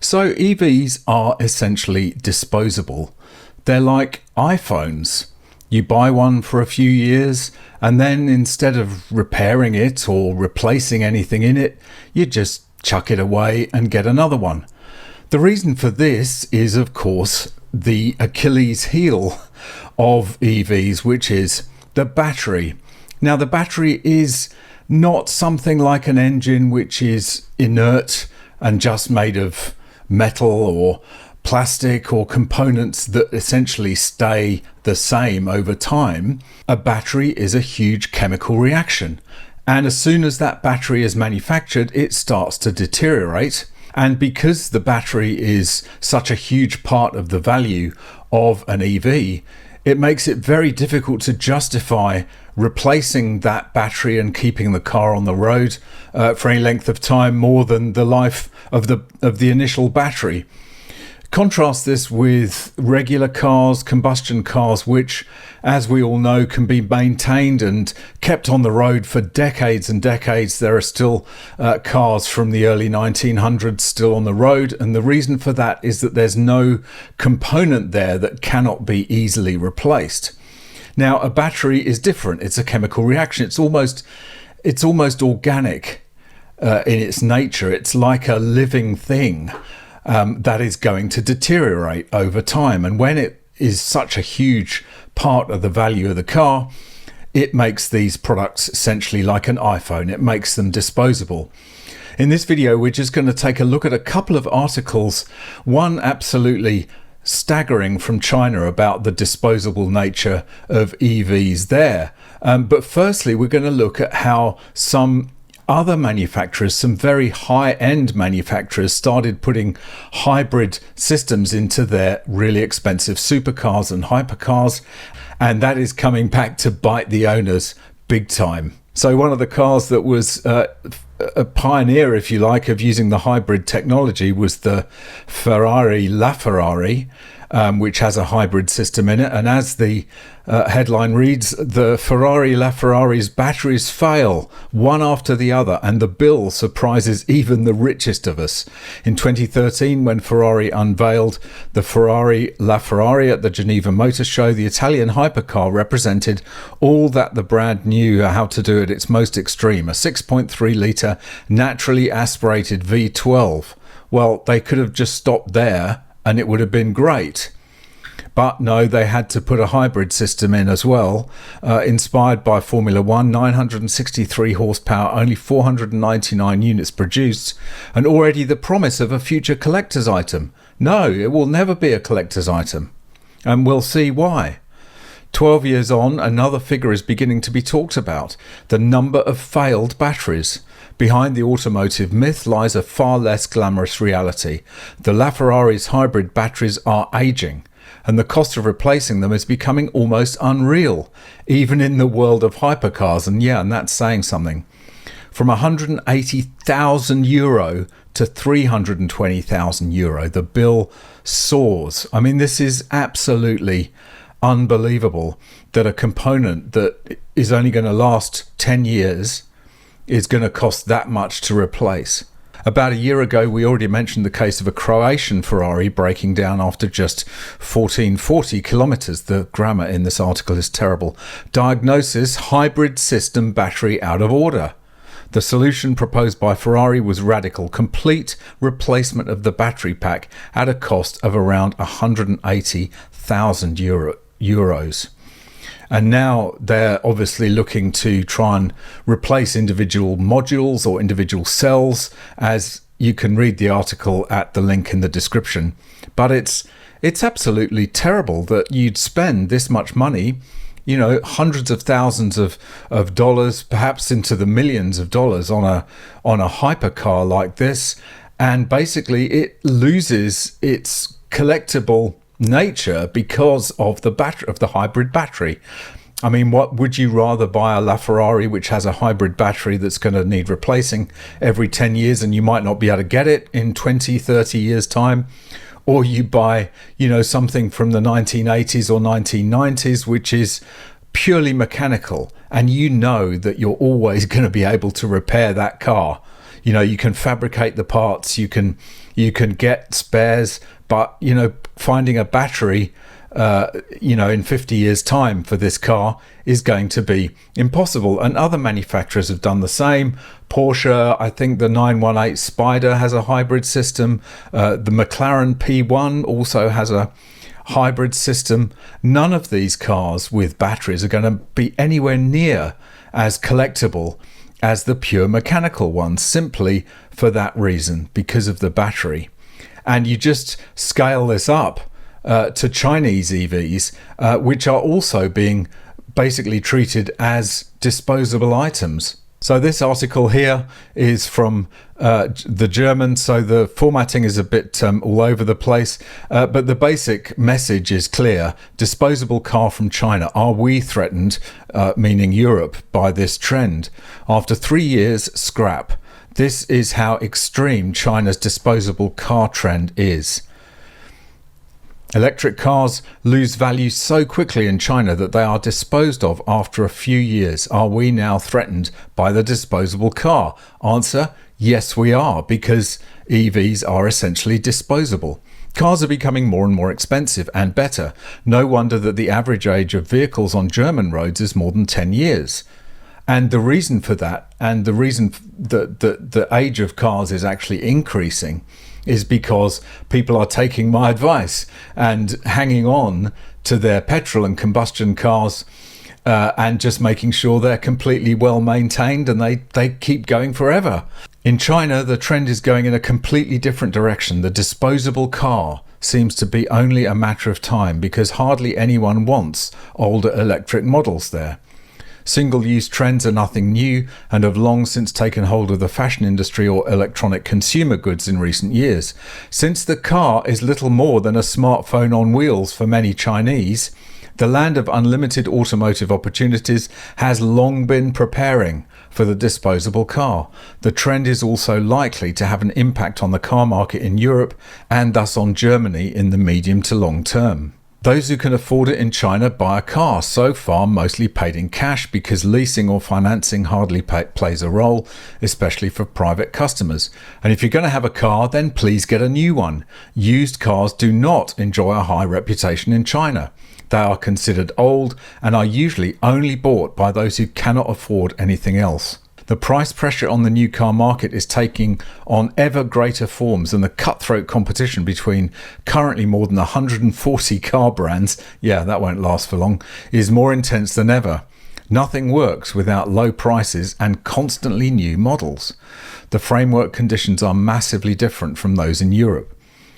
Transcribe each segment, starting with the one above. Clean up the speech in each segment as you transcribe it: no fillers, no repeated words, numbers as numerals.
So EVs are essentially disposable. They're like iPhones. You buy one for a few years and then instead of repairing it or replacing anything in it, you just chuck it away and get another one. The reason for this is, of course, the Achilles heel of EVs, which is the battery. Now, the battery is not something like an engine which is inert and just made of metal or plastic or components that essentially stay the same over time. A battery is a huge chemical reaction. And as soon as that battery is manufactured, it starts to deteriorate. And because the battery is such a huge part of the value of an EV, it makes it very difficult to justify replacing that battery and keeping the car on the road for any length of time more than the life of the initial battery. Contrast this with regular cars, combustion cars, which, as we all know, can be maintained and kept on the road for decades and decades. There are still cars from the early 1900s still on the road, and the reason for that is that there's no component there that cannot be easily replaced. Now, a battery is different. It's a chemical reaction. It's almost organic in its nature. It's like a living thing. That is going to deteriorate over time. And when it is such a huge part of the value of the car, it makes these products essentially like an iPhone. It makes them disposable. In this video, we're just going to take a look at a couple of articles, one absolutely staggering from China about the disposable nature of EVs there. But firstly, we're going to look at how some other manufacturers, some very high-end manufacturers, started putting hybrid systems into their really expensive supercars and hypercars, and that is coming back to bite the owners big time. So one of the cars that was a pioneer, if you like, of using the hybrid technology was the Ferrari LaFerrari, which has a hybrid system in it. And as the headline reads, the Ferrari LaFerrari's batteries fail one after the other, and the bill surprises even the richest of us. In 2013, when Ferrari unveiled the Ferrari LaFerrari at the Geneva Motor Show, the Italian hypercar represented all that the brand knew how to do at its most extreme, a 6.3 litre naturally aspirated V12. Well, they could have just stopped there and it would have been great. But no, they had to put a hybrid system in as well, inspired by Formula One, 963 horsepower, only 499 units produced, and already the promise of a future collector's item. No, it will never be a collector's item, and we'll see why. 12 years on, another figure is beginning to be talked about: the number of failed batteries. Behind the automotive myth lies a far less glamorous reality. The LaFerrari's hybrid batteries are aging, and the cost of replacing them is becoming almost unreal, even in the world of hypercars. And that's saying something. From €180,000 to €320,000, the bill soars. I mean, this is absolutely unbelievable that a component that is only going to last 10 years is going to cost that much to replace. About a year ago, we already mentioned the case of a Croatian Ferrari breaking down after just 1440 kilometers. The grammar in this article is terrible. Diagnosis: hybrid system battery out of order. The solution proposed by Ferrari was radical: complete replacement of the battery pack at a cost of around €180,000. And now they're obviously looking to try and replace individual modules or individual cells, as you can read the article at the link in the description. But it's absolutely terrible that you'd spend this much money, hundreds of thousands of dollars, perhaps into the millions of dollars on a hypercar like this, and basically it loses its collectible nature because of the hybrid battery. I mean, what would you rather buy? A LaFerrari which has a hybrid battery that's going to need replacing every 10 years and you might not be able to get it in 20-30 years time, or you buy something from the 1980s or 1990s which is purely mechanical, and that you're always going to be able to repair that car. You can fabricate the parts, you can you can get spares, but finding a battery in 50 years time for this car is going to be impossible. And other manufacturers have done the same. Porsche, I think the 918 Spider has a hybrid system. The McLaren P1 also has a hybrid system. None of these cars with batteries are going to be anywhere near as collectible as the pure mechanical ones, simply for that reason, because of the battery. And you just scale this up to Chinese EVs, which are also being basically treated as disposable items. So this article here is from the German, so the formatting is a bit all over the place, but the basic message is clear. Disposable car from China. Are we threatened, meaning Europe, by this trend? After 3 years, scrap. This is how extreme China's disposable car trend is. Electric cars lose value so quickly in China that they are disposed of after a few years. Are we now threatened by the disposable car? Answer, yes we are, because EVs are essentially disposable. Cars are becoming more and more expensive and better. No wonder that the average age of vehicles on German roads is more than 10 years. And the reason for that, and the reason that the age of cars is actually increasing, is because people are taking my advice and hanging on to their petrol and combustion cars and just making sure they're completely well maintained and they keep going forever. In China, the trend is going in a completely different direction. The disposable car seems to be only a matter of time because hardly anyone wants older electric models there. Single-use trends are nothing new and have long since taken hold of the fashion industry or electronic consumer goods in recent years. Since the car is little more than a smartphone on wheels for many Chinese, the land of unlimited automotive opportunities has long been preparing for the disposable car. The trend is also likely to have an impact on the car market in Europe and thus on Germany in the medium to long term. Those who can afford it in China buy a car, so far mostly paid in cash because leasing or financing hardly plays a role, especially for private customers. And if you're going to have a car, then please get a new one. Used cars do not enjoy a high reputation in China. They are considered old and are usually only bought by those who cannot afford anything else. The price pressure on the new car market is taking on ever greater forms, and the cutthroat competition between currently more than 140 car brands, that won't last for long, is more intense than ever. Nothing works without low prices and constantly new models. The framework conditions are massively different from those in Europe.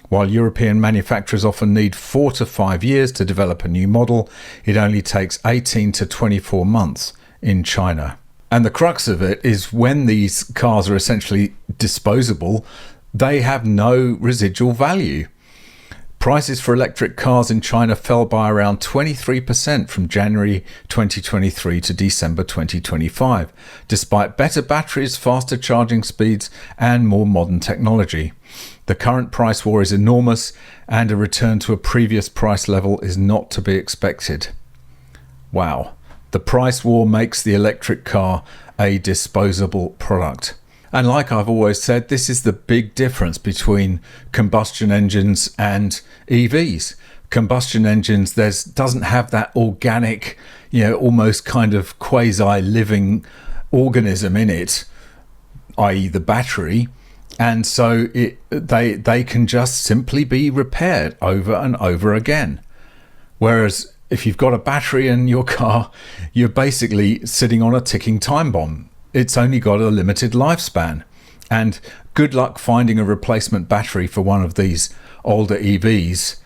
While European manufacturers often need 4 to 5 years to develop a new model, it only takes 18 to 24 months in China. And the crux of it is when these cars are essentially disposable, they have no residual value. Prices for electric cars in China fell by around 23% from January 2023 to December 2025, despite better batteries, faster charging speeds, and more modern technology. The current price war is enormous, and a return to a previous price level is not to be expected. Wow. The price war makes the electric car a disposable product. And like I've always said, this is the big difference between combustion engines and EVs. Combustion engines, doesn't have that organic, almost kind of quasi-living organism in it, i.e. the battery. And so they can just simply be repaired over and over again. Whereas if you've got a battery in your car, you're basically sitting on a ticking time bomb. It's only got a limited lifespan. And good luck finding a replacement battery for one of these older EVs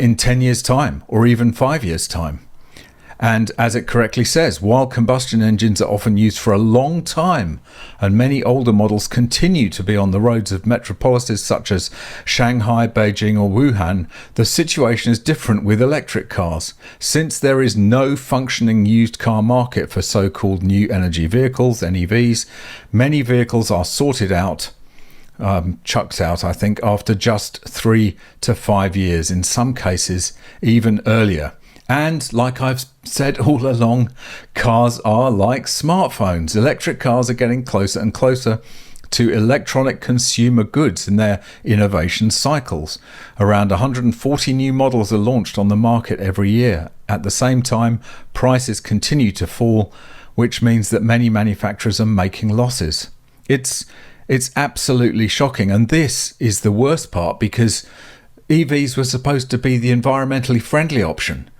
in 10 years' time or even 5 years' time. And as it correctly says, while combustion engines are often used for a long time, and many older models continue to be on the roads of metropolises such as Shanghai, Beijing or Wuhan, the situation is different with electric cars. Since there is no functioning used car market for so-called new energy vehicles, NEVs, many vehicles are sorted out, chucked out, I think, after just 3 to 5 years, in some cases even earlier. And like I've said all along, cars are like smartphones. Electric cars are getting closer and closer to electronic consumer goods in their innovation cycles. Around 140 new models are launched on the market every year. At the same time, prices continue to fall, which means that many manufacturers are making losses. It's absolutely shocking, and this is the worst part, because EVs were supposed to be the environmentally friendly option.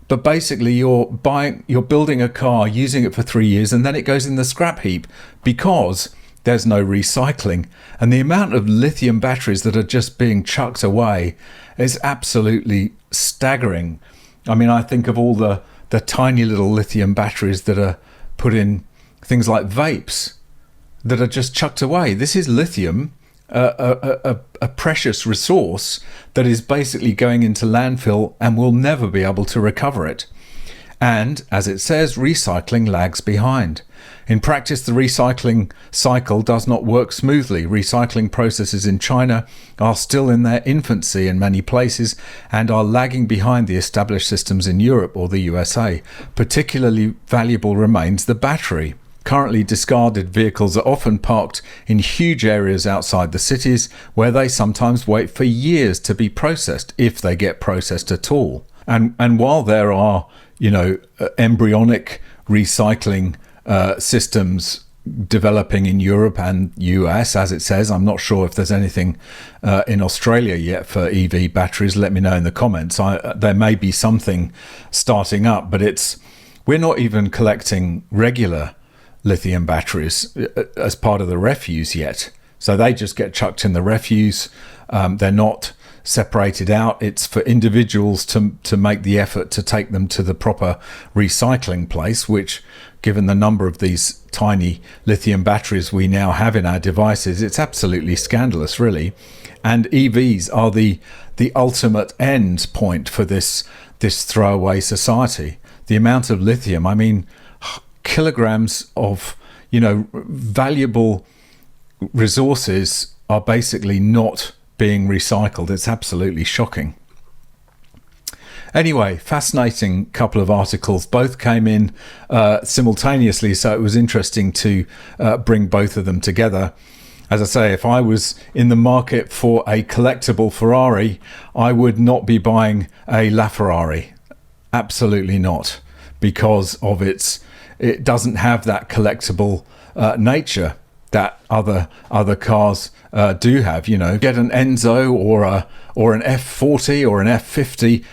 But basically you're building a car, using it for 3 years, and then it goes in the scrap heap because there's no recycling. And the amount of lithium batteries that are just being chucked away is absolutely staggering. I mean, I think of all the tiny little lithium batteries that are put in things like vapes that are just chucked away. This is lithium, a precious resource that is basically going into landfill and will never be able to recover it. And as it says, recycling lags behind. In practice, the recycling cycle does not work smoothly. Recycling processes in China are still in their infancy in many places and are lagging behind the established systems in Europe or the USA. Particularly valuable remains the battery. Currently, discarded vehicles are often parked in huge areas outside the cities, where they sometimes wait for years to be processed, if they get processed at all. And while there are, embryonic recycling systems developing in Europe and US, as it says, I'm not sure if there's anything in Australia yet for EV batteries. Let me know in the comments. There may be something starting up, but we're not even collecting regular lithium batteries as part of the refuse yet. So they just get chucked in the refuse. They're not separated out. It's for individuals to make the effort to take them to the proper recycling place, which, given the number of these tiny lithium batteries we now have in our devices, it's absolutely scandalous, really. And EVs are the ultimate end point for this throwaway society. The amount of lithium, I mean, kilograms of valuable resources are basically not being recycled. It's absolutely shocking. Anyway, fascinating couple of articles. Both came in simultaneously, so it was interesting to bring both of them together. As I say, if I was in the market for a collectible Ferrari, I would not be buying a LaFerrari. Absolutely not, because of it doesn't have that collectible nature that other cars do have. Get an Enzo or an F40 or an F50,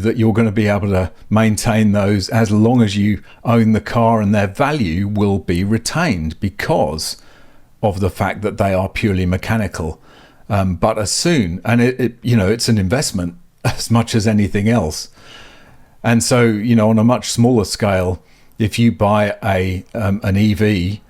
that you're going to be able to maintain those as long as you own the car, and their value will be retained because of the fact that they are purely mechanical. But as soon, and it's an investment as much as anything else. And so, on a much smaller scale, if you buy an EV,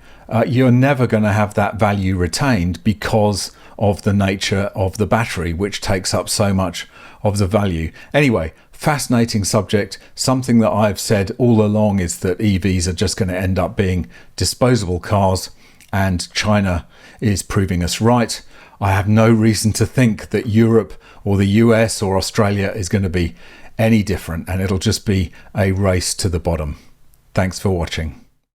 you're never going to have that value retained because of the nature of the battery, which takes up so much of the value. Anyway, fascinating subject. Something that I've said all along is that EVs are just going to end up being disposable cars, and China is proving us right. I have no reason to think that Europe or the US or Australia is going to be any different, and it'll just be a race to the bottom. Thanks for watching.